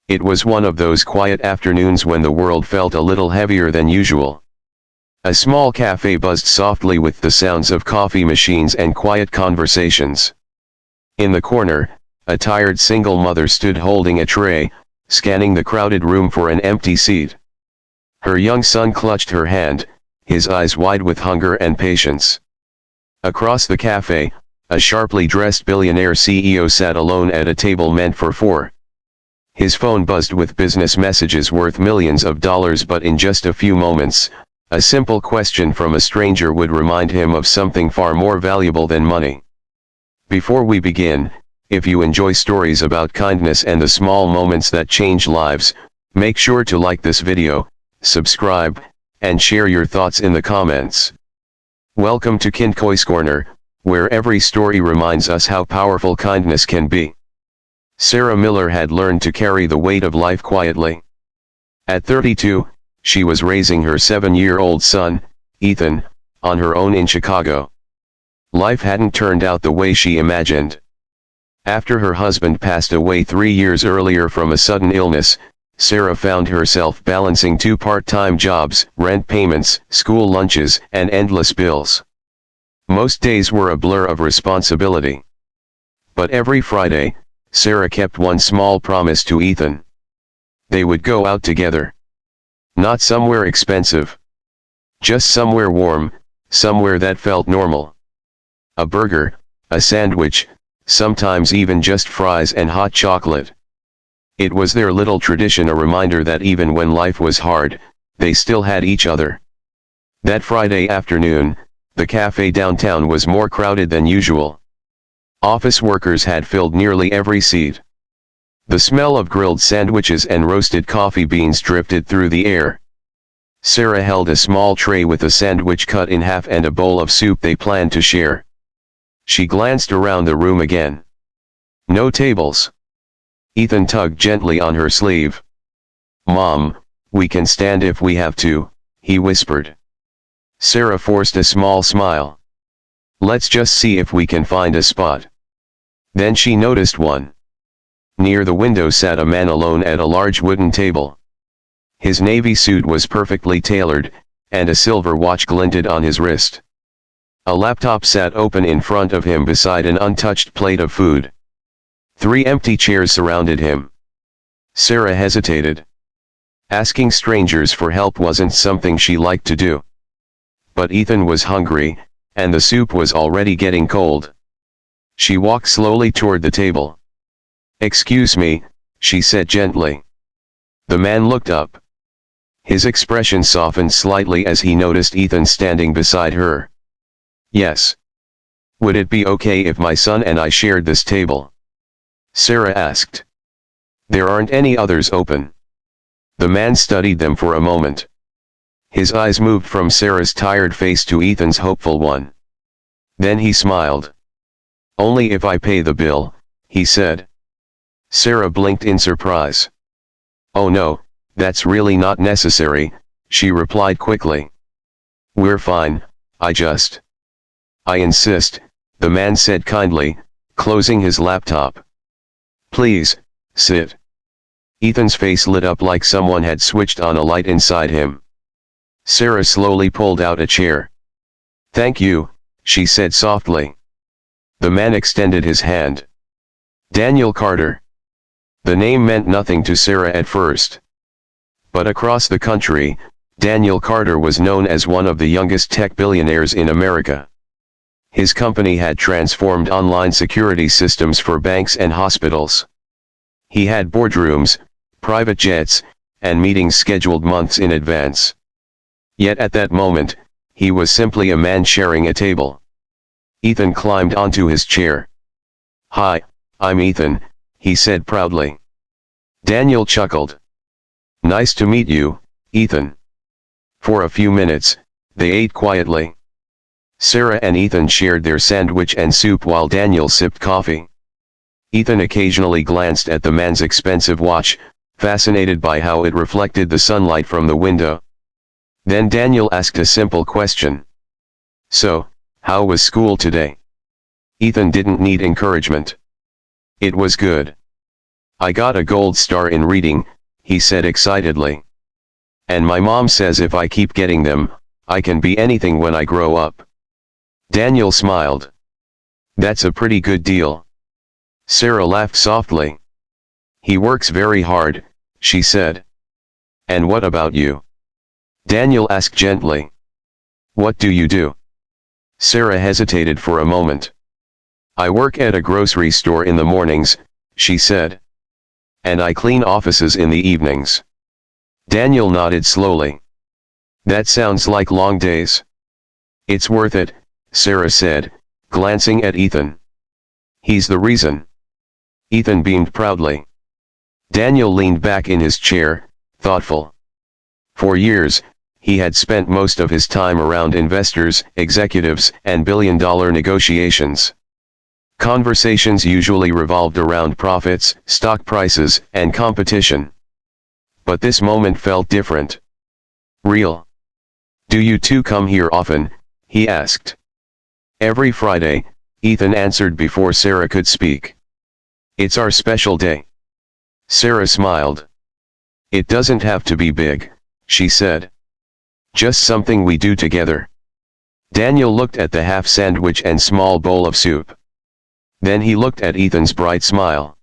It was one of those quiet afternoons when the world felt a little heavier than usual. A small cafe buzzed softly with the sounds of coffee machines and quiet conversations. In the corner, a tired single mother stood holding a tray, scanning the crowded room for an empty seat. Her young son clutched her hand, his eyes wide with hunger and patience. Across the cafe, a sharply dressed billionaire CEO sat alone at a table meant for four. His phone buzzed with business messages worth millions of dollars, but in just a few moments, a simple question from a stranger would remind him of something far more valuable than money. Before we begin, if you enjoy stories about kindness and the small moments that change lives, make sure to like this video, subscribe, and share your thoughts in the comments. Welcome to Kindkoi's Corner, where every story reminds us how powerful kindness can be. Sarah Miller had learned to carry the weight of life quietly. At 32, she was raising her 7-year-old son, Ethan, on her own in Chicago. Life hadn't turned out the way she imagined. After her husband passed away 3 years earlier from a sudden illness, Sarah found herself balancing 2 part-time jobs, rent payments, school lunches, and endless bills. Most days were a blur of responsibility. But every Friday, Sarah kept one small promise to Ethan. They would go out together. Not somewhere expensive. Just somewhere warm, somewhere that felt normal. A burger, a sandwich, sometimes even just fries and hot chocolate. It was their little tradition, a reminder that even when life was hard, they still had each other. That Friday afternoon, the cafe downtown was more crowded than usual. Office workers had filled nearly every seat. The smell of grilled sandwiches and roasted coffee beans drifted through the air. Sarah held a small tray with a sandwich cut in half and a bowl of soup they planned to share. She glanced around the room again. No tables. Ethan tugged gently on her sleeve. "Mom, we can stand if we have to," he whispered. Sarah forced a small smile. "Let's just see if we can find a spot." Then she noticed one. Near the window sat a man alone at a large wooden table. His navy suit was perfectly tailored, and a silver watch glinted on his wrist. A laptop sat open in front of him beside an untouched plate of food. 3 empty chairs surrounded him. Sarah hesitated. Asking strangers for help wasn't something she liked to do. But Ethan was hungry, and the soup was already getting cold. She walked slowly toward the table. "Excuse me," she said gently. The man looked up. His expression softened slightly as he noticed Ethan standing beside her. "Yes. Would it be okay if my son and I shared this table?" Sarah asked. "There aren't any others open." The man studied them for a moment. His eyes moved from Sarah's tired face to Ethan's hopeful one. Then he smiled. "Only if I pay the bill," he said. Sarah blinked in surprise. "Oh no, that's really not necessary," she replied quickly. "We're fine, I insist," the man said kindly, closing his laptop. "Please, sit." Ethan's face lit up like someone had switched on a light inside him. Sarah slowly pulled out a chair. "Thank you," she said softly. The man extended his hand. Daniel Carter. The name meant nothing to Sarah at first. But across the country, Daniel Carter was known as one of the youngest tech billionaires in America. His company had transformed online security systems for banks and hospitals. He had boardrooms, private jets, and meetings scheduled months in advance. Yet at that moment, he was simply a man sharing a table. Ethan climbed onto his chair. "Hi, I'm Ethan," he said proudly. Daniel chuckled. "Nice to meet you, Ethan." For a few minutes, they ate quietly. Sarah and Ethan shared their sandwich and soup while Daniel sipped coffee. Ethan occasionally glanced at the man's expensive watch, fascinated by how it reflected the sunlight from the window. Then Daniel asked a simple question. "So, how was school today?" Ethan didn't need encouragement. "It was good." I got a gold star in reading, he said excitedly. And my mom says if I keep getting them, I can be anything when I grow up. Daniel smiled. That's a pretty good deal. Sarah laughed softly. He works very hard, she said. And what about you? Daniel asked gently. What do you do? Sarah hesitated for a moment. I work at a grocery store in the mornings, she said. And I clean offices in the evenings. Daniel nodded slowly. That sounds like long days. It's worth it, Sarah said, glancing at Ethan. He's the reason. Ethan beamed proudly. Daniel leaned back in his chair, thoughtful. For years, he had spent most of his time around investors, executives, and billion-dollar negotiations. Conversations usually revolved around profits, stock prices, and competition. But this moment felt different. Real. Do you two come here often? He asked. Every Friday, Ethan answered before Sarah could speak. It's our special day. Sarah smiled. It doesn't have to be big, she said. Just something we do together. Daniel looked at the half sandwich and small bowl of soup. Then he looked at Ethan's bright smile.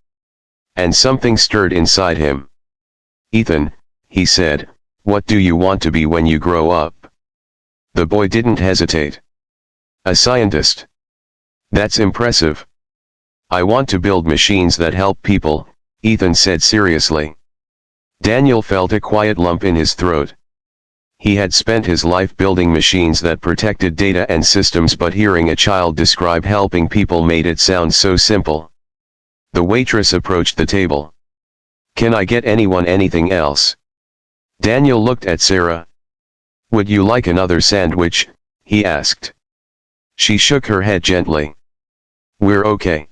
And something stirred inside him. Ethan, he said, what do you want to be when you grow up? The boy didn't hesitate. A scientist. That's impressive. I want to build machines that help people, Ethan said seriously. Daniel felt a quiet lump in his throat. He had spent his life building machines that protected data and systems, but hearing a child describe helping people made it sound so simple. The waitress approached the table. Can I get anyone anything else? Daniel looked at Sarah. Would you like another sandwich? He asked. She shook her head gently. We're okay.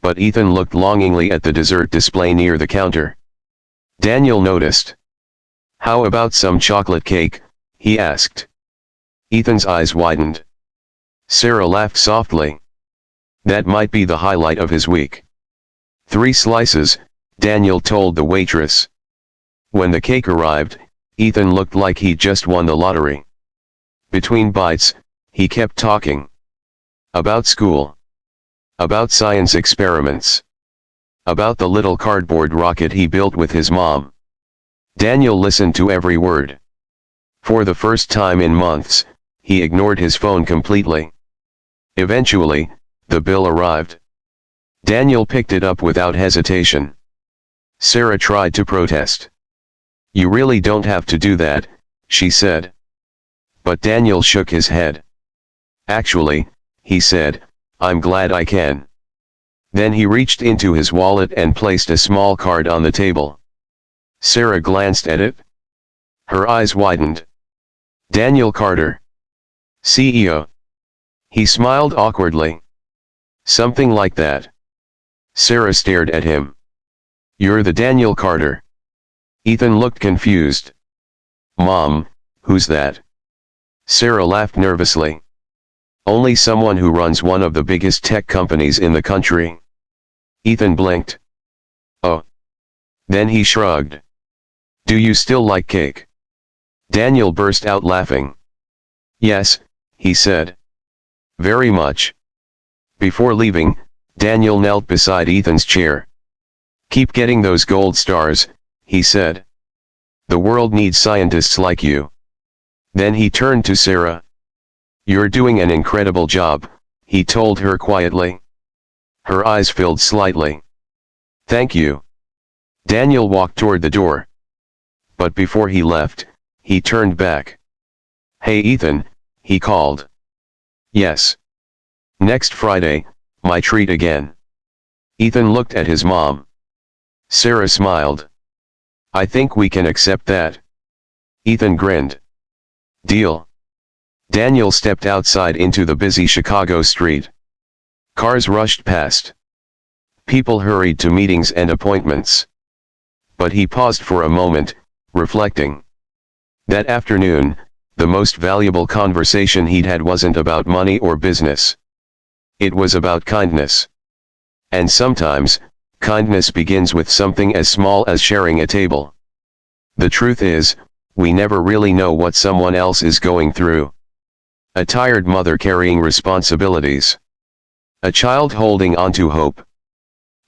But Ethan looked longingly at the dessert display near the counter. Daniel noticed. How about some chocolate cake? He asked. Ethan's eyes widened. Sarah laughed softly. That might be the highlight of his week. 3 slices, Daniel told the waitress. When the cake arrived, Ethan looked like he'd just won the lottery. Between bites, he kept talking. About school. About science experiments. About the little cardboard rocket he built with his mom. Daniel listened to every word. For the first time in months, he ignored his phone completely. Eventually, the bill arrived. Daniel picked it up without hesitation. Sarah tried to protest. You really don't have to do that, she said. But Daniel shook his head. Actually, he said, I'm glad I can. Then he reached into his wallet and placed a small card on the table. Sarah glanced at it. Her eyes widened. Daniel Carter. CEO. He smiled awkwardly. Something like that. Sarah stared at him. You're the Daniel Carter. Ethan looked confused. Mom, who's that? Sarah laughed nervously. Only someone who runs one of the biggest tech companies in the country. Ethan blinked. Oh. Then he shrugged. Do you still like cake? Daniel burst out laughing. Yes, he said. Very much. Before leaving, Daniel knelt beside Ethan's chair. Keep getting those gold stars, he said. The world needs scientists like you. Then he turned to Sarah. You're doing an incredible job, he told her quietly. Her eyes filled slightly. Thank you. Daniel walked toward the door. But before he left, he turned back. Hey Ethan, he called. Yes. Next Friday, my treat again. Ethan looked at his mom. Sarah smiled. I think we can accept that. Ethan grinned. Deal. Daniel stepped outside into the busy Chicago street. Cars rushed past. People hurried to meetings and appointments. But he paused for a moment, reflecting. That afternoon, the most valuable conversation he'd had wasn't about money or business. It was about kindness. And sometimes, Kindness begins with something as small as sharing a table. The truth is, we never really know what someone else is going through. A tired mother carrying responsibilities. A child holding on to hope.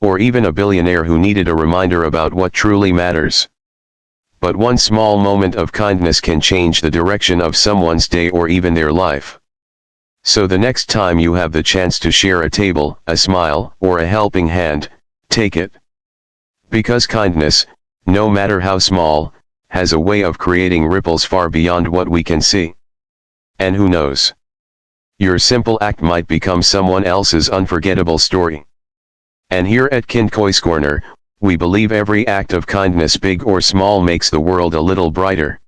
Or even a billionaire who needed a reminder about what truly matters. But one small moment of kindness can change the direction of someone's day or even their life. So the next time you have the chance to share a table, a smile, or a helping hand, take it. Because kindness, no matter how small, has a way of creating ripples far beyond what we can see. And who knows? Your simple act might become someone else's unforgettable story. And here at Kinkoi's Corner, we believe every act of kindness, big or small, makes the world a little brighter.